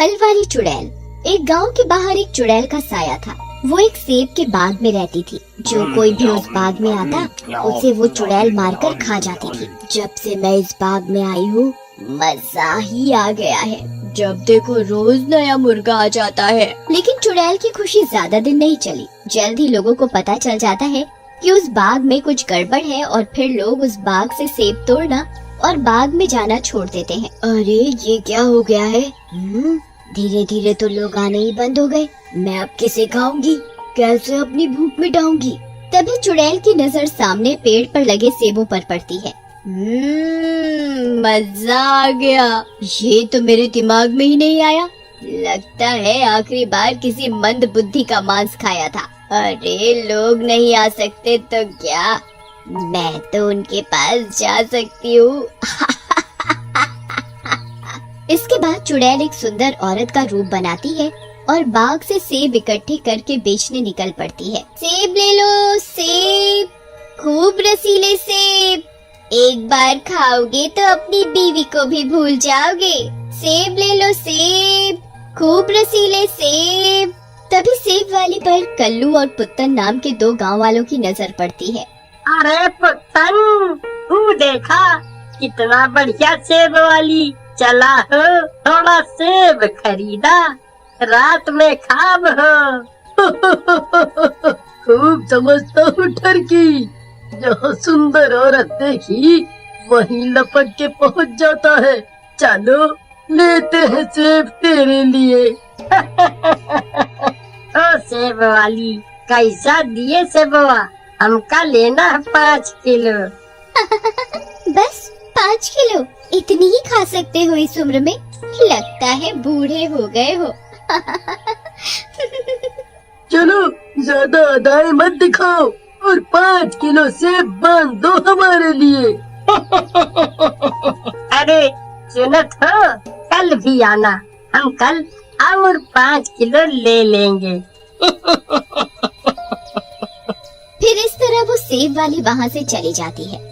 फल वाली चुड़ैल। एक गांव के बाहर एक चुड़ैल का साया था। वो एक सेब के बाग में रहती थी। जो कोई भी उस बाग में आता उसे वो चुड़ैल मारकर खा जाती थी। जब से मैं इस बाग में आई हूँ मजा ही आ गया है। जब देखो रोज नया मुर्गा आ जाता है। लेकिन चुड़ैल की खुशी ज्यादा दिन नहीं चली। जल्द ही लोगों को पता चल जाता है कि उस बाग में कुछ गड़बड़ है और फिर लोग उस बाग से सेब तोड़ना और बाग में जाना छोड़ देते हैं। अरे ये क्या हो गया है? धीरे धीरे तो लोग आने ही बंद हो गए। मैं अब किसे खाऊंगी? कैसे अपनी भूख मिटाऊंगी? तभी चुड़ैल की नजर सामने पेड़ पर लगे सेबों पर पड़ती है। मजा आ गया। ये तो मेरे दिमाग में ही नहीं आया। लगता है आखिरी बार किसी मंद बुद्धि का मांस खाया था। अरे लोग नहीं आ सकते तो क्या, मैं तो उनके पास जा सकती हूँ। इसके बाद चुड़ैल एक सुंदर औरत का रूप बनाती है और बाग से सेब इकट्ठे करके बेचने निकल पड़ती है। सेब ले लो सेब, खूब रसीले सेब। एक बार खाओगे तो अपनी बीवी को भी भूल जाओगे। सेब ले लो सेब, खूब रसीले सेब। तभी सेब वाली पर कल्लू और पुत्तन नाम के दो गांव वालों की नजर पड़ती है। अरे पुत्तन, तू देखा कितना बढ़िया सेब वाली। चला हो थोड़ा सेब खरीदा, रात में खाब हो। खूब समझता हूँ ठरकी। जहाँ सुंदर औरत देखी वहीं लपक के पहुँच जाता है। चलो लेते हैं सेब तेरे लिए। ओ सेब वाली, कैसा दिए सेबवा? हमका लेना है 5 किलो। बस 5 किलो? इतनी ही खा सकते हो इस उम्र में? लगता है बूढ़े हो गए हो। चलो ज्यादा अदाएं मत दिखाओ और 5 किलो सेब बांध दो हमारे लिए। अरे सुनत हो, कल भी आना, हम कल और 5 किलो ले लेंगे। फिर इस तरह वो सेब वाली वहाँ से चली जाती है।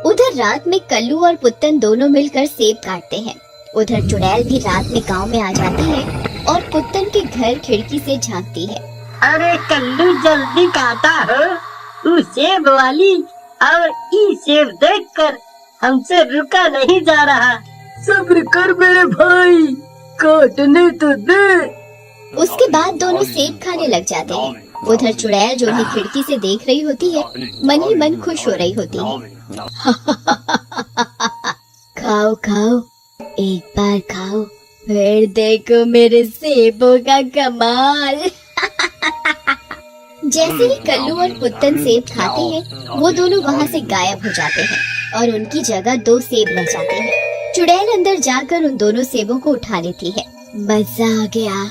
उधर रात में कल्लू और पुत्तन दोनों मिलकर सेब काटते हैं। उधर चुड़ैल भी रात में गांव में आ जाती है और पुत्तन के घर खिड़की से झांकती है। अरे कल्लू जल्दी काटा हो, तू सेब वाली, और ई सेब देखकर हमसे रुका नहीं जा रहा। सब्र कर मेरे भाई, काटने तो दे। उसके बाद दोनों सेब खाने लग जाते हैं। उधर चुड़ैल जो उन्हें खिड़की से देख रही होती है मन ही मन खुश हो रही होती है। खाओ खाओ, एक बार खाओ, फिर देखो मेरे सेबों का कमाल। जैसे ही कल्लू और पुत्तन सेब खाते हैं वो दोनों वहाँ से गायब हो जाते हैं और उनकी जगह 2 सेब रह जाते हैं। चुड़ैल अंदर जाकर उन दोनों सेबों को उठा लेती है। मजा आ गया,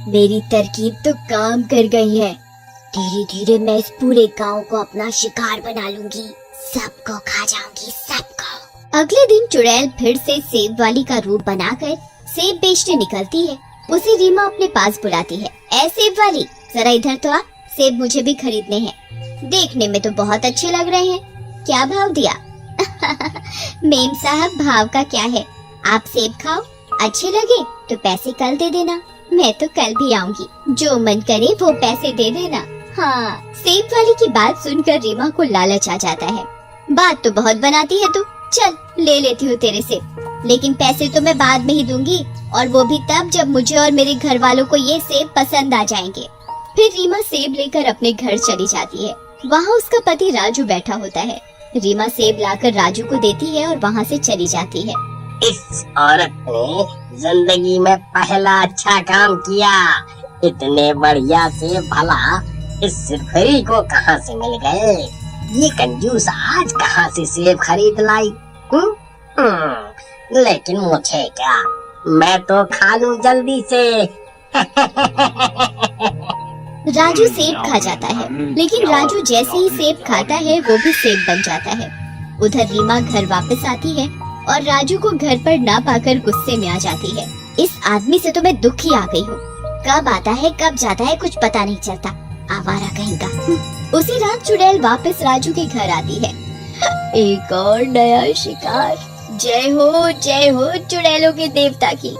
मेरी तरकीब तो काम कर गई है। धीरे धीरे मैं इस पूरे गांव को अपना शिकार बना लूंगी, सबको खा जाऊंगी, सबको। अगले दिन चुड़ैल फिर से सेब वाली का रूप बनाकर सेब बेचने निकलती है। उसे रीमा अपने पास बुलाती है। ऐ सेब वाली, जरा इधर तो आ, सेब मुझे भी खरीदने हैं। देखने में तो बहुत अच्छे लग रहे हैं, क्या भाव दिया? मेम साहब भाव का क्या है, आप सेब खाओ, अच्छे लगे तो पैसे कल दे देना। मैं तो कल भी आऊंगी, जो मन करे वो पैसे दे देना। हाँ, सेब वाली की बात सुनकर रीमा को लालच आ जाता है। बात तो बहुत बनाती है तू, चल ले लेती हूँ तेरे सेब, लेकिन पैसे तो मैं बाद में ही दूंगी, और वो भी तब जब मुझे और मेरे घर वालों को ये सेब पसंद आ जाएंगे। फिर रीमा सेब लेकर अपने घर चली जाती है। वहाँ उसका पति राजू बैठा होता है। रीमा सेब लाकर राजू को देती है और वहाँ से चली जाती है। इस औरत ने जिंदगी में पहला अच्छा काम किया। इतने बढ़िया सेब भला इस सिरफरी को कहाँ से मिल गए? ये कंजूस आज कहाँ से सेब खरीद लाई? लेकिन मुझे क्या, मैं तो खा लूं जल्दी से। राजू सेब खा जाता है, लेकिन राजू जैसे ही सेब खाता है वो भी सेब बन जाता है। उधर रीमा घर वापस आती है और राजू को घर पर ना पाकर गुस्से में आ जाती है। इस आदमी से तो मैं दुखी आ गई हूँ, कब आता है कब जाता है कुछ पता नहीं चलता, आवारा कहीं का। उसी रात चुड़ैल वापस राजू के घर आती है। एक और नया शिकार। जय हो चुड़ैलों के देवता की।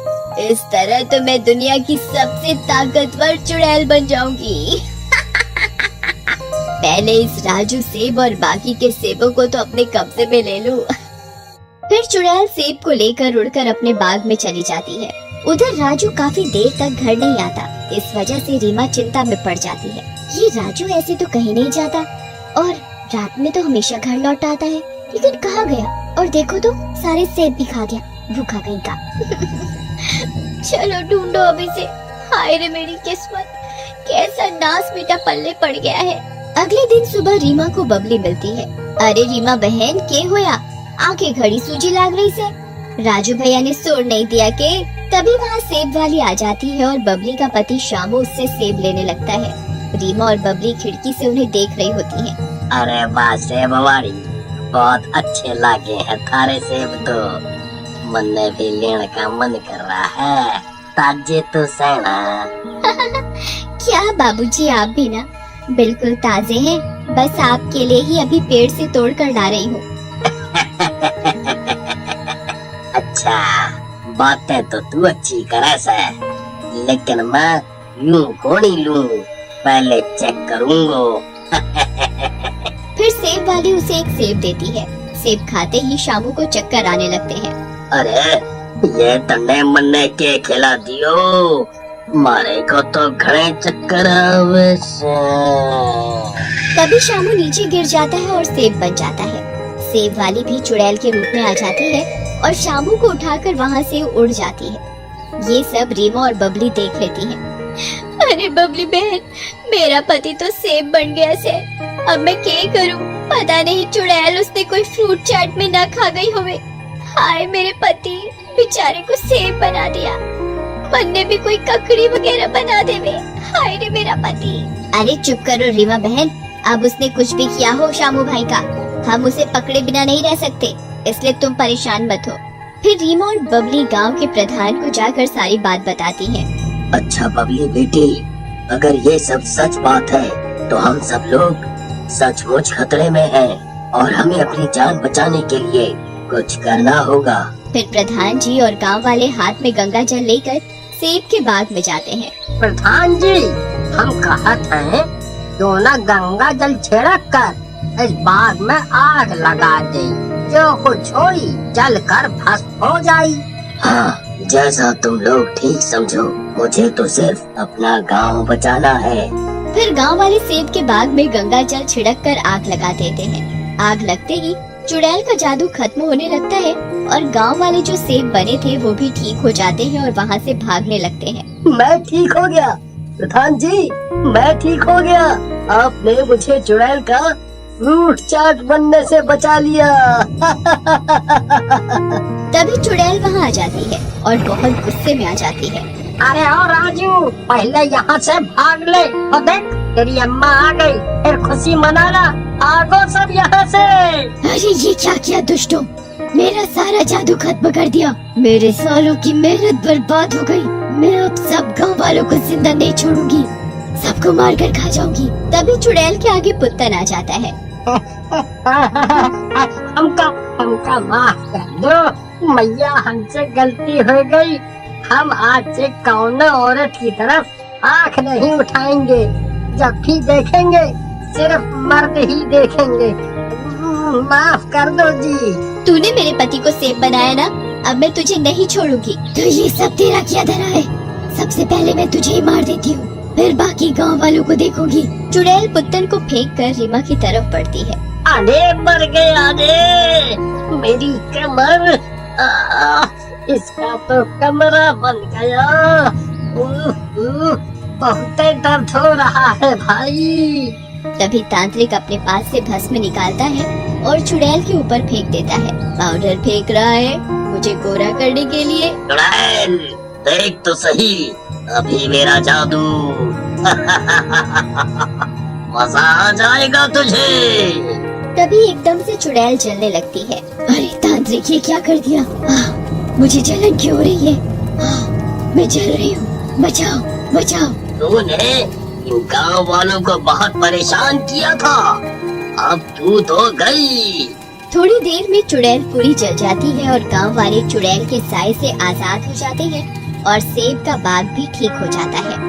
इस तरह तो मैं दुनिया की सबसे ताकतवर चुड़ैल बन जाऊंगी। पहले इस राजू सेब और बाकी के सेबों को तो अपने कब्जे में ले लूं। फिर चुड़ैल सेब को लेकर उड़कर अपने बाग में चली जाती है। उधर राजू काफी देर तक घर नहीं आता। इस वजह से रीमा चिंता में पड़ जाती है। ये राजू ऐसे तो कहीं नहीं जाता और रात में तो हमेशा घर लौट आता है, लेकिन कहाँ गया? और देखो तो सारे सेब भी खा गया, भूखा कहीं का। चलो ढूंढो अभी से। हाय रे मेरी किस्मत, कैसा नास मीठा पल्ले पड़ गया है। अगले दिन सुबह रीमा को बबली मिलती है। अरे रीमा बहन, के होया? आंखें घड़ी सूजी लाग रही से। राजू भैया ने सोड़ नहीं दिया के। तभी वहाँ सेब वाली आ जाती है और बबली का पति शामू उससे सेब लेने लगता है। रीमा और बबली खिड़की से उन्हें देख रही होती हैं। अरे वाह सेब हमारी, बहुत अच्छे लागे हैं थारे सेब तो। मन में भी लेने का मन कर रहा है, ताजे तो सेना। क्या बाबूजी, आप भी ना बिल्कुल ताजे हैं। बस आपके लिए ही अभी पेड़ से तोड़ कर ला रही हूँ। अच्छा, बातें तो तू अच्छी करे से, लेकिन मैं यूं को नहीं लूं, पहले चेक करूंगा। फिर सेब वाली उसे एक सेब देती है। सेब खाते ही शामू को चक्कर आने लगते हैं। अरे ये तन्ने मन्ने के खिला दियो, मारे को तो घड़े चक्कर आवे से। तभी शामू नीचे गिर जाता है और सेब बन जाता है। सेब वाली भी चुड़ैल के रूप में आ जाती है और शामू को उठाकर वहाँ से उड़ जाती है। ये सब रीमा और बबली देख लेती हैं। अरे बबली बहन, मेरा पति तो सेब बन गया से। अब मैं क्या करूं? पता नहीं चुड़ैल उसने कोई फ्रूट चाट में ना खा गई होवे। हाय मेरे पति, बेचारे को सेब बना दिया। मन ने भी कोई ककड़ी वगैरह बना देवे। हाय रे मेरा पति। अरे चुप करो रीमा बहन, अब उसने कुछ भी किया हो शामू भाई का, हम उसे पकड़े बिना नहीं रह सकते, इसलिए तुम परेशान मत हो। फिर रीमा और बबली गांव के प्रधान को जाकर सारी बात बताती हैं। अच्छा बबली बेटी, अगर ये सब सच बात है तो हम सब लोग सचमुच खतरे में हैं और हमें अपनी जान बचाने के लिए कुछ करना होगा। फिर प्रधान जी और गांव वाले हाथ में गंगा जल लेकर सेब के बाग में जाते हैं। प्रधान जी, हम कहते हैं क्यों न गंगा जल छिड़क कर इस बाग में आग लगा दे, जो कुछ होई जल कर भस्म हो जाई। हाँ, जैसा तुम लोग ठीक समझो, मुझे तो सिर्फ अपना गांव बचाना है। फिर गांव वाले सेब के बाग में गंगा जल छिड़क कर आग लगा देते हैं। आग लगते ही चुड़ैल का जादू खत्म होने लगता है और गांव वाले जो सेब बने थे वो भी ठीक हो जाते हैं और वहाँ से भागने लगते हैं। मैं ठीक हो गया प्रधान जी, मैं ठीक हो गया। आपने मुझे चुड़ैल का फ्रूट चाट बनने से बचा लिया। तभी चुड़ैल वहाँ आ जाती है और बहुत गुस्से में आ जाती है। अरे ओ राजू, पहले यहाँ से भाग ले। और देख, तेरी अम्मा आ गई, फिर खुशी मनाना। आगो सब यहाँ से। अरे ये क्या किया दुष्टों, मेरा सारा जादू खत्म कर दिया। मेरे सालों की मेहनत बर्बाद हो गई। मैं अब सब गांव वालों को जिंदा नहीं छोड़ूंगी, सबको मार कर खा जाऊंगी। तभी चुड़ैल के आगे पुत्तन आ जाता है। हमका माफ कर दो मैया, हमसे गलती हो गई। हम आज से कौनो औरत की तरफ आंख नहीं उठाएंगे। जब भी देखेंगे सिर्फ मर्द ही देखेंगे। माफ कर दो जी। तूने मेरे पति को सेब बनाया ना, अब मैं तुझे नहीं छोड़ूंगी। तो ये सब तेरा क्या धरा है? सबसे पहले मैं तुझे ही मार देती हूँ, फिर बाकी गांव वालों को देखूंगी। चुड़ैल पुत्तन को फेंक कर रीमा की तरफ बढ़ती है। अरे मर गया रे, मेरी कमर। इसका तो कमरा बन गया। बहुत दर्द हो रहा है भाई। तभी तांत्रिक अपने पास से भस्म निकालता है और चुड़ैल के ऊपर फेंक देता है। पाउडर फेंक रहा है मुझे गोरा करने के लिए। चुड़ैल, देख तो सही अभी मेरा जादू। मजा आ जाएगा तुझे। तभी एकदम से चुड़ैल जलने लगती है। अरे तांत्रिक, ये क्या कर दिया? मुझे जलन क्यों हो रही है? मैं जल रही हूँ, बचाओ बचाओ। तूने इन गाँव वालों को बहुत परेशान किया था, अब तू तो गई। थोड़ी देर में चुड़ैल पूरी जल जाती है और गांव वाले चुड़ैल के साए से आजाद हो जाते हैं और सेब का बाग भी ठीक हो जाता है।